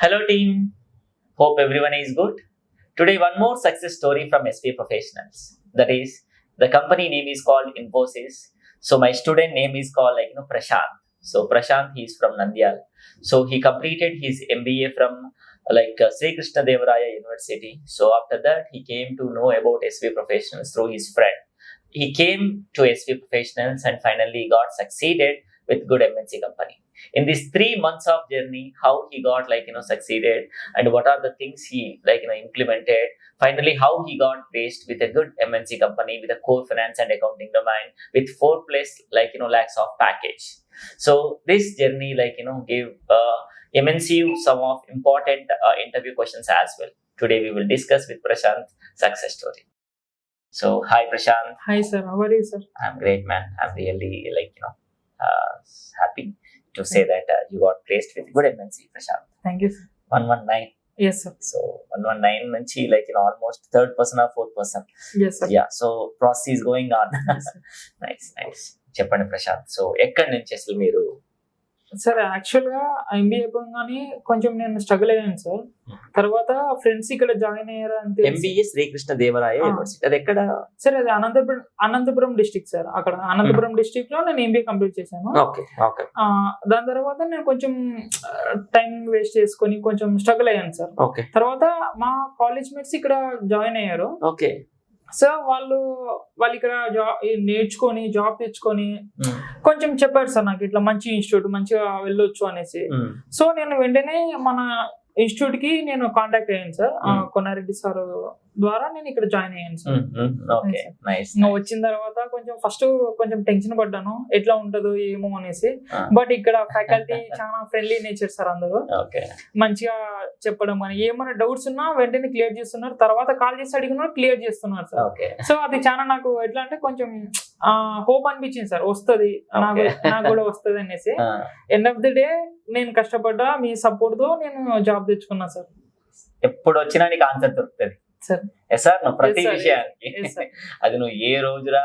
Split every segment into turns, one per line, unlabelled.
Hello team, hope everyone is good. Today one more success story from SP Professionals. That is, the company name is called Infosys. So my student name is called Prashant. So Prashant, he is from Nandyal. So he completed his MBA from Sri Krishna Devaraya University. So after that he came to know about SP Professionals through his friend. He came to SP Professionals and finally got succeeded with good MNC company. In these 3 months of journey, how he got succeeded and what are the things he implemented. Finally, how he got placed with a good MNC company with a core finance and accounting domain with 4 plus lakhs of package. So this journey gave MNC some of important interview questions as well. Today we will discuss with Prashant success story. So hi Prashant.
Hi sir, how are you sir?
I'm great man. I'm really happy to say that you got placed with good MNC, Prashant.
Thank you sir.
119.
Yes sir.
So 119 నుంచి almost third person or fourth person.
Yes sir.
Yeah, so process is going on.
Yes, sir.
nice. చెప్పండి Prashanth. So ఎక్కడి నుంచి అసలు మీరు
sir actual గా MBA అయిపోగానే కొంచెం నేను స్ట్రగుల్ అయ్యాను సార్. తర్వాత ఫ్రెండ్స్ ఇక్కడ జాయిన్ అయ్యారు అంతే.
ఎంబీఏ శ్రీకృష్ణ దేవరాయ యూనివర్సిటీ, అది ఎక్కడ
సార్? అది అనంతపురం డిస్ట్రిక్ట్ సార్. అక్కడ అనంతపురం డిస్ట్రిక్ట్ లో నేను ఎంబీఏ కంప్లీట్ చేశాను. దాని తర్వాత నేను కొంచెం టైం వేస్ట్ చేసుకొని కొంచెం స్ట్రగుల్ అయ్యాను సార్. తర్వాత మా కాలేజ్ మేట్స్ ఇక్కడ జాయిన్ అయ్యారు. సో వాళ్ళు ఇక్కడ నేర్చుకొని జాబ్ తెచ్చుకొని కొంచెం చెప్పారు సార్ నాకు ఇట్లా మంచి ఇన్స్టిట్యూట్ మంచిగా వెళ్ళొచ్చు అనేసి. సో నేను వెంటనే మన ఇన్స్టిట్యూట్ కి నేను కాంటాక్ట్ అయ్యాను సార్. కొన్నారెడ్డి సార్ ద్వారా నేను ఇక్కడ జాయిన్ అయ్యాను సార్. వచ్చిన తర్వాత ఫస్ట్ కొంచెం టెన్షన్ పడ్డాను, ఎట్లా ఉంటుందో ఏమో అనేసి. బట్ ఇక్కడ ఫ్యాకల్టీ చాలా ఫ్రెండ్లీ నేచర్ సార్. అందరూ మంచిగా చెప్పడం కానీ ఏమైనా డౌట్స్ ఉన్నా వెంటనే క్లియర్ చేస్తున్నారు. తర్వాత కాల్ చేసి అడిగినా క్లియర్ చేస్తున్నారు సార్. సో అది చాలా నాకు ఎట్లా అంటే కొంచెం హోప్ అనిపించింది సార్, వస్తుంది నాకు కూడా వస్తుంది అనేసి. ఎండ్ ఆఫ్ ది డే నేను కష్టపడ్డా, మీ సపోర్ట్ తో నేను జాబ్ తెచ్చుకున్నా సార్.
ఎప్పుడు వచ్చినా నీకు ఆన్సర్ దొరుకుతుంది సార్. నువ్వు ప్రతి విషయానికి అది నువ్వు ఏ రోజురా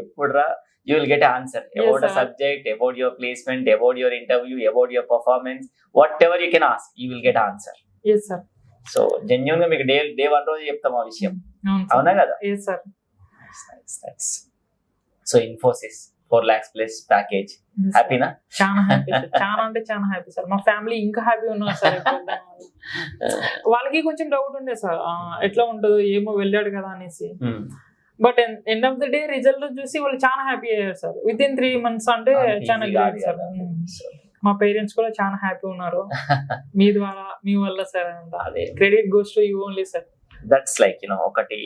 ఎప్పుడురా you will get an answer about a subject, about your placement, about your interview, about your performance, whatever you can ask, you will get an answer.
Yes sir.
So genuine గా మీకు day 1 రోజు చెప్తాం ఆ విషయం. అవునా కదా?
Yes sir.
Nice. So Infosys 4 lakhs plus package. హ్యాపీనా?
చాలా happy sir. చాలా అంటే చాలా హ్యాపీ సార్. మా ఫ్యామిలీ ఇంకా హ్యాపీ ఉన్నారు సార్. వాళ్ళకి కొంచెం డౌట్ ఉండే సార్, ఎట్లా ఉంటుందో ఏమో వెళ్ళాడు కదా అనేసి. But end of the day result చూసి వాళ్ళు చాలా హ్యాపీ అయ్యారు సార్. విత్ ఇన్ 3 months అంటే చాలా గ్రేట్ సార్. మా పేరెంట్స్ కూడా చాలా హ్యాపీ ఉన్నారు మీ ద్వారా, మీ వల్ల సార్. అంతా credit goes to you only sir.
That's ఒకటి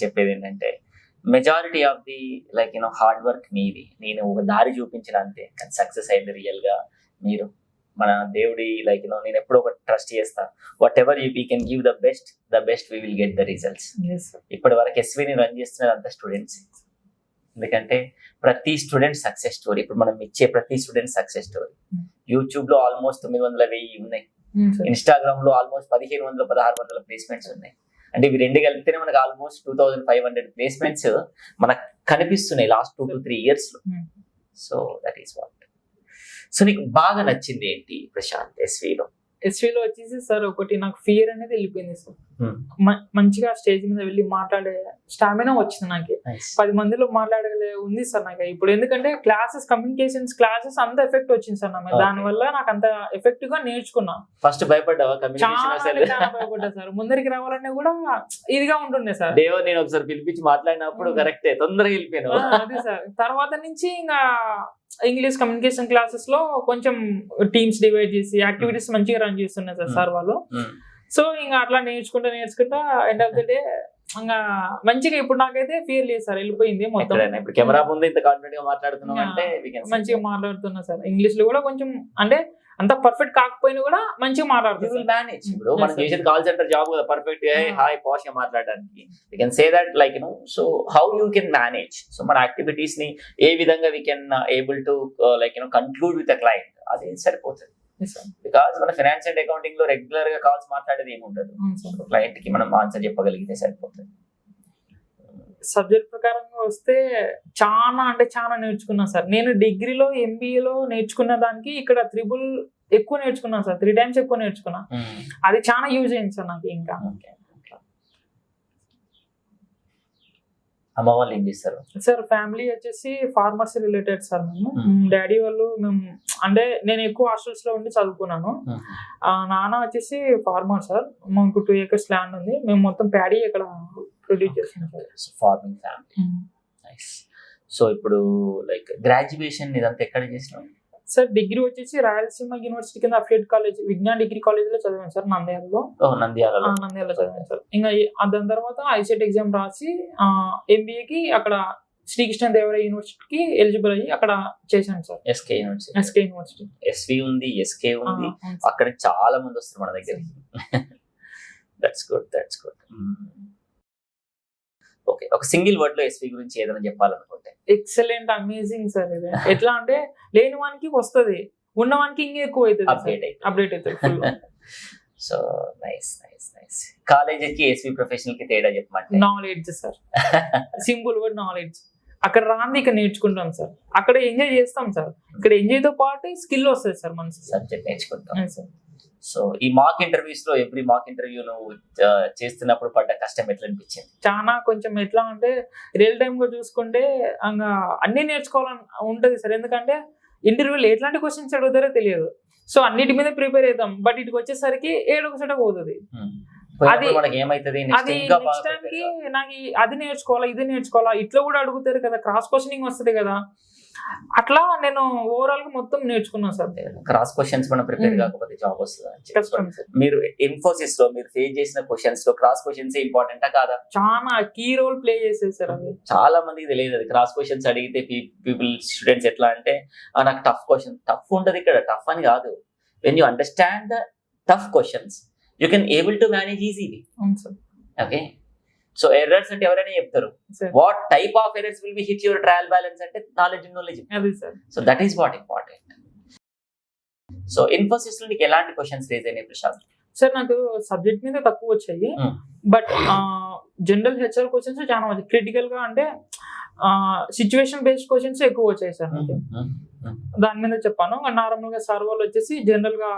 చెప్పేది ఏంటంటే majority of the hard work మీది. నేను ఒక దారి చూపించిన అంతే, కానీ సక్సెస్ అయింది రియల్ గా మీరు. మన దేవుడి నేను ఎప్పుడో ఒక ట్రస్ట్ చేస్తా. What ever we can give the best we will get the results. ఇప్పటి వరకు ఎస్వీని రన్ చేస్తున్నారు అంత స్టూడెంట్స్. ఎందుకంటే ప్రతి స్టూడెంట్ సక్సెస్ స్టోరీ, ఇప్పుడు మనం ఇచ్చే ప్రతి స్టూడెంట్ సక్సెస్ స్టోరీ. యూట్యూబ్ లో ఆల్మోస్ట్ 900,000 ఉన్నాయి. ఇన్స్టాగ్రామ్ లో ఆల్మోస్ట్ 1500-1600 ప్లేస్మెంట్స్ ఉన్నాయి. అంటే ఇవి 2 కలిపితేనే మనకు ఆల్మోస్ట్ 2500 ప్లేస్మెంట్స్ మనకు కనిపిస్తున్నాయి లాస్ట్ 2 to 3 years లో. So that is what. So నీకు బాగా నచ్చింది ఏంటి ప్రశాంత్
ఎస్వీలో వచ్చేసి సార్? ఒకటి నాకు ఫియర్ అనేది వెళ్ళిపోయింది సార్. మంచిగా స్టేజ్ మీద వెళ్ళి మాట్లాడే స్టామినా వచ్చింది నాకు. 10 మందిలో మాట్లాడగలే ఉంది సార్ నాకు ఇప్పుడు. ఎందుకంటే కమ్యూనికేషన్స్ క్లాసెస్ అంత ఎఫెక్ట్ వచ్చింది సార్ నాకు. దాని వల్ల నాకు అంత ఎఫెక్టివ్ గా నేర్చుకున్నా.
ఫస్ట్ భయపడ్డావా?
చాలా భయపడ్డా సార్. ముందరికి రావాలనే కూడా ఇదిగా ఉంటుండే సార్.
నేను ఒకసారి పిలిపించి మాట్లాడినప్పుడు కరెక్టే, తొందరగా వెళ్ళిపోయాను.
అదే సార్. తర్వాత నుంచి ఇంకా ఇంగ్లీష్ కమ్యూనికేషన్ క్లాసెస్ లో కొంచెం టీమ్స్ డివైడ్ చేసి యాక్టివిటీస్ మంచిగా రన్ చేస్తున్నారు సార్ వాళ్ళు. సో ఇంకా అట్లా నేర్చుకుంటా ఎండ్ ఆఫ్ ద డే ఇంకా మంచిగా ఇప్పుడు నాకైతే ఫీల్ లేదు సార్, వెళ్ళిపోయింది మొత్తం.
ఇప్పుడు కెమెరా ముందు ఇంత కాన్ఫిడెంట్ గా మాట్లాడుతున్నాం అంటే
మంచిగా మాట్లాడుతున్నా సార్. ఇంగ్లీష్ లో కూడా కొంచెం అంటే అంత పర్ఫెక్ట్ కాకపోయినా కూడా మంచిగా మాట్లాడుతుంది.
మేనేజ్. ఇప్పుడు మనం చేసేది కాల్ సెంటర్ జాబ్ కదా, పర్ఫెక్ట్ హాయ్ పాష్ గా మాట్లాడడానికి. We can say that so how you can manage. So మన యాక్టివిటీస్ ని ఏ విధంగా we can able to conclude with a client, అది సరిపోతుంది. బికాస్ మన ఫైనాన్స్ అండ్ అకౌంటింగ్ లో రెగ్యులర్ గా కాల్స్ మాట్లాడేది ఏమి ఉండదు. క్లయింట్ కి మనం ఆన్సర్ చెప్పగలిగితే సరిపోతుంది.
సబ్జెక్ట్ ప్రకారంగా వస్తే చాలా అంటే చాలా నేర్చుకున్నా సార్. నేను డిగ్రీలో ఎంబీఏలో నేర్చుకున్న దానికి ఇక్కడ ఎక్కువ నేర్చుకున్నాను సార్, 3 times ఎక్కువ నేర్చుకున్నా. అది చాలా యూజ్ అయింది సార్ నాకు. ఇంకా
అమ్మ వాళ్ళు ఏం చేస్తారు
సార్? ఫ్యామిలీ వచ్చేసి ఫార్మర్స్ రిలేటెడ్ సార్. మేము డాడీ వాళ్ళు అంటే నేను ఎక్కువ హాస్టల్స్ లో ఉండి చదువుకున్నాను. నాన్న వచ్చేసి ఫార్మర్ సార్. మాకు 2 acres ల్యాండ్ ఉంది. మేము మొత్తం ప్యాడీ ఇక్కడ ప్రొడ్యూస్ చేస్తున్నాం sir.
Farming family. Nice. So ఇప్పుడు లైక్ గ్రాడ్యుయేషన్ ఇదంతా ఎక్కడ చేసినావు
సార్? డిగ్రీ వచ్చేసి రాయలసీమ యూనివర్సిటీ కింద affiliate college Vignan degree college లో చదివాను సార్, నంద్యాలలో. నంద్యాలలో చదివాను సార్. ఇంకా దాని తర్వాత ఐసెట్ ఎగ్జామ్ రాసి ఎంబీఏకి అక్కడ శ్రీకృష్ణదేవరాయ యూనివర్సిటీకి ఎలిజిబుల్ అయ్యి అక్కడ చేశాను సార్.
SK university. ఎస్వి ఉంది, ఎస్కే ఉంది. అక్కడ చాలా మంది వస్తారు మన దగ్గరికి. That's good. ఓకే, ఒక సింగిల్ వర్డ్ లో ఎస్వి గురించి ఏదైనా చెప్పాలనుకుంటే?
Excellent, amazing sir. ఇది ఎట్లా అంటే లేని వానికి వస్తుంది, ఉన్న వానికి ఇంకా ఎక్కువ అవుతుంది, అప్డేట్ అవుతుంది.
So nice. కాలేజీకి ఎస్వి ప్రొఫెషనల్ కి తేడా చెప్పమంటే?
Knowledge sir. Simple word knowledge. అక్కడ రాంది ఇక్కడ నేర్చుకుంటాం సార్. అక్కడ ఎంజాయ్ చేస్తాం సార్. ఇక్కడ ఎంజాయ్ తో పాటు స్కిల్ వస్తుంది సార్, మనసు
సబ్జెక్ట్ నేర్చుకుంటాం సార్. సో ఈ మాక్ ఇంటర్వ్యూస్ లో ఎవ్రీ మాక్ ఇంటర్వ్యూ నువ్వు చేస్తున్నప్పుడు పడ్డ కష్టం ఎట్లా అనిపించింది?
చాలా కొంచెం ఎట్లా అంటే రియల్ టైమ్ గా చూసుకుంటే అన్ని నేర్చుకోవాలని ఉంటది సార్. ఎందుకంటే ఇంటర్వ్యూలో ఎట్లాంటి క్వశ్చన్స్ అడుగుతారో తెలియదు. సో అన్నిటి మీద ప్రిపేర్ అవుతాం. బట్ ఇటుకి వచ్చేసరికి ఏడొకసారి పోతుంది. అది నెక్స్ట్ టైం కి నాకు అది నేర్చుకోవాలా, ఇది నేర్చుకోవాలా, ఇట్లా కూడా అడుగుతారు కదా, క్రాస్ క్వశ్చనింగ్ వస్తుంది కదా. అట్లా నేను ఓవరాల్ గా మొత్తం నేర్చుకున్నాను సార్.
క్రాస్ క్వశ్చన్స్ మనం ప్రిపేర్ కాకపోతే జాబ్ వస్తుంది. మీరు ఇన్ఫోసిస్ లో మీరు ఫేస్ చేసిన క్వశ్చన్స్ లో క్రాస్ క్వశ్చన్స్ ఇంపార్టెంటా కాదా?
చాలా కీ రోల్ ప్లే చేసేది సార్. అది
చాలా మందికి తెలియదు. అది క్రాస్ క్వశ్చన్స్ అడిగితే స్టూడెంట్స్ ఎట్లా అంటే నాకు టఫ్ క్వశ్చన్, టఫ్ ఉంటది ఇక్కడ, టఫ్ అని కాదు. When you understand the tough questions you can able to manage easily. Okay, so errors అంటే ఎవరైనా చెప్తారు. What type of errors will be hit your trial balance అంటే knowledge. So that is what important. So Infosys లో నీకు ఎలాంటి questions raise అయినాయి Prashanth?
Sir నాకు subject మీద తక్కువ వచ్చాయి, బట్ జనరల్ హెచ్ఆర్ క్వశ్చన్స్ చాలా వచ్చాయి. క్రిటికల్ గా అంటే సిచ్యువేషన్ బేస్డ్ క్వశ్చన్స్ ఎక్కువ వచ్చాయి సార్ నాకు. దాని మీద చెప్పాను. నార్మల్ గా సార్ వాళ్ళు వచ్చేసి జనరల్ గా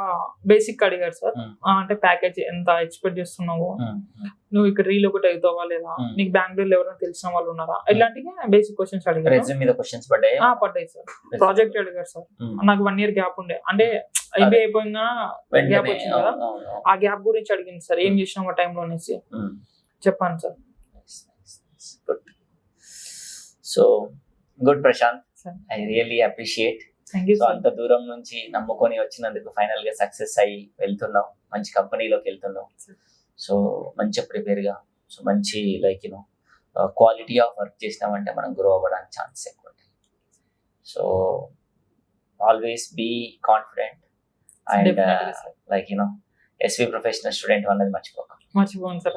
బేసిక్ అడిగారు సార్. అంటే ప్యాకేజ్ ఎంత ఎక్స్పెక్ట్ చేస్తున్నావు, నువ్వు ఇక్కడ రీలొకేట్ అవుతావా లేదా, నీకు బెంగళూరులో ఎవరైనా తెలిసిన వాళ్ళు ఉన్నారా, ఇలాంటివి బేసిక్ క్వశ్చన్స్ అడిగారు. పడ్డాయి సార్. ప్రాజెక్ట్ అడిగారు సార్. నాకు 1 year గ్యాప్ ఉండే, అంటే ఎంబీఏ అయిపోయినా గ్యాప్ వచ్చింది కదా, ఆ గ్యాప్ గురించి అడిగింది సార్. ఏం చేసినావు ఆ టైంలో అనేసి చెప్పాను sir.
So good Prashant, I really appreciate. అంత దూరం నుంచి నమ్ముకొని వచ్చినందుకు ఫైనల్ గా సక్సెస్ అయ్యి వెళ్తున్నావు, మంచి కంపెనీలోకి వెళ్తున్నావు. సో మంచిగా ప్రిపేర్ గా, సో మంచి లైక్ క్వాలిటీ ఆఫ్ వర్క్ చేసినామంటే మనం గ్రో అవ్వడానికి ఛాన్స్ ఎక్కువ ఉంటాయి. So always be confident and like SV professional student అన్నది మర్చిపోను సార్.